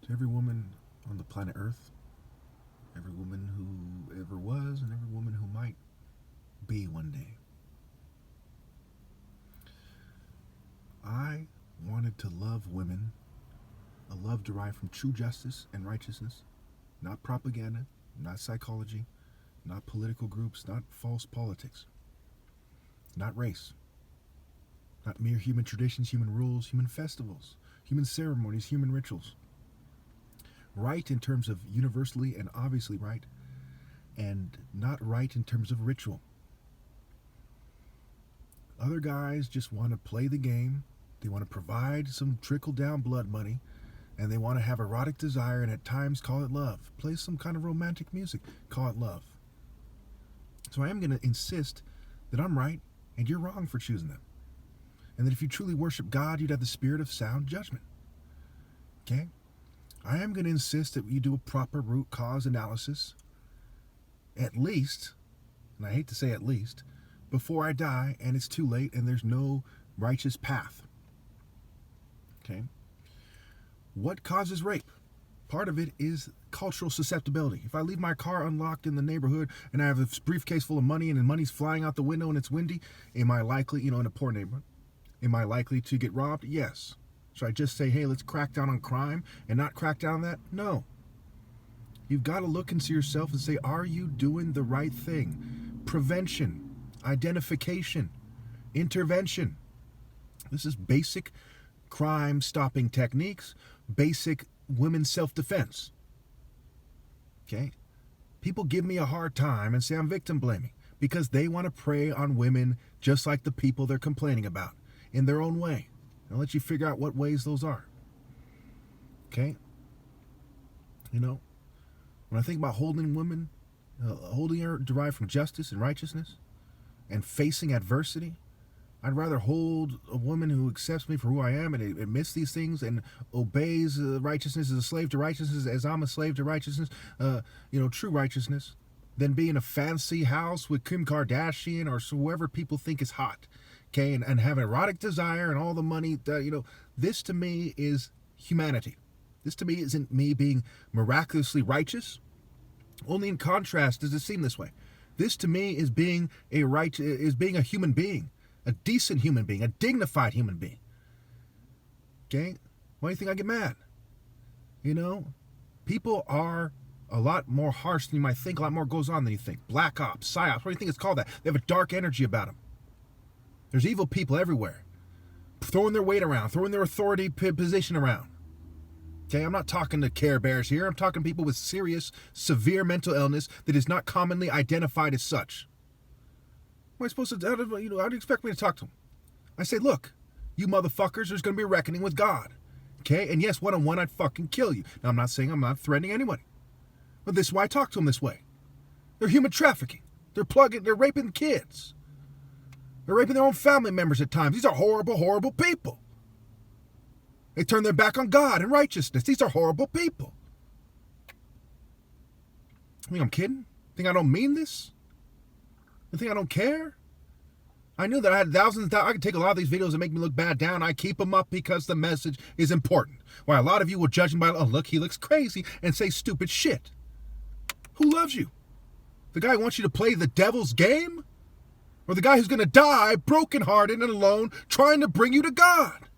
To every woman on the planet Earth, every woman who ever was, and every woman who might be one day. I wanted to love women, a love derived from true justice and righteousness, not propaganda, not psychology, not political groups, not false politics, not race, not mere human traditions, human rules, human festivals, human ceremonies, human rituals. Right in terms of universally and obviously right, and not right in terms of ritual. Other guys just want to play the game. They want to provide some trickle-down blood money, and they want to have erotic desire and at times call it love. Play some kind of romantic music, call it love. So I am going to insist that I'm right and you're wrong for choosing them. And that if you truly worship God, you'd have the spirit of sound judgment. Okay? I am going to insist that you do a proper root cause analysis, at least, and I hate to say at least, before I die and it's too late and there's no righteous path. Okay? What causes rape? Part of it is cultural susceptibility. If I leave my car unlocked in the neighborhood and I have a briefcase full of money and the money's flying out the window and it's windy, am I likely, in a poor neighborhood, am I likely to get robbed? Yes. Should I just say, hey, let's crack down on crime and not crack down on that? No. You've got to look into yourself and say, are you doing the right thing? Prevention, identification, intervention. This is basic crime stopping techniques, basic women's self-defense. Okay? People give me a hard time and say I'm victim blaming because they want to prey on women just like the people they're complaining about in their own way. I'll let you figure out what ways those are. Okay? When I think about holding women, holding her derived from justice and righteousness, and facing adversity, I'd rather hold a woman who accepts me for who I am and admits these things and obeys righteousness, as a slave to righteousness, as I'm a slave to righteousness, true righteousness, than be in a fancy house with Kim Kardashian or whoever people think is hot. Okay, and have an erotic desire and all the money, this to me is humanity. This to me isn't me being miraculously righteous. Only in contrast does it seem this way. This to me is being a human being, a decent human being, a dignified human being. Okay? Why do you think I get mad? People are a lot more harsh than you might think, a lot more goes on than you think. Black ops, psyops, what do you think it's called that? They have a dark energy about them. There's evil people everywhere, throwing their weight around, throwing their authority position around. Okay, I'm not talking to Care Bears here. I'm talking to people with serious, severe mental illness that is not commonly identified as such. What am I supposed to, how do you expect me to talk to them? I say, look, you motherfuckers, there's going to be a reckoning with God. Okay, and yes, one-on-one, I'd fucking kill you. Now, I'm not saying I'm not threatening anybody. But this is why I talk to them this way. They're human trafficking. They're raping kids. They're raping their own family members at times. These are horrible, horrible people. They turn their back on God and righteousness. These are horrible people. You think I'm kidding? Think I don't mean this? You think I don't care? I knew that I had thousands. I could take a lot of these videos and make me look bad down. I keep them up because the message is important. Why a lot of you will judge him by, oh, look, he looks crazy, and say stupid shit. Who loves you? The guy who wants you to play the devil's game? Or the guy who's going to die brokenhearted and alone trying to bring you to God?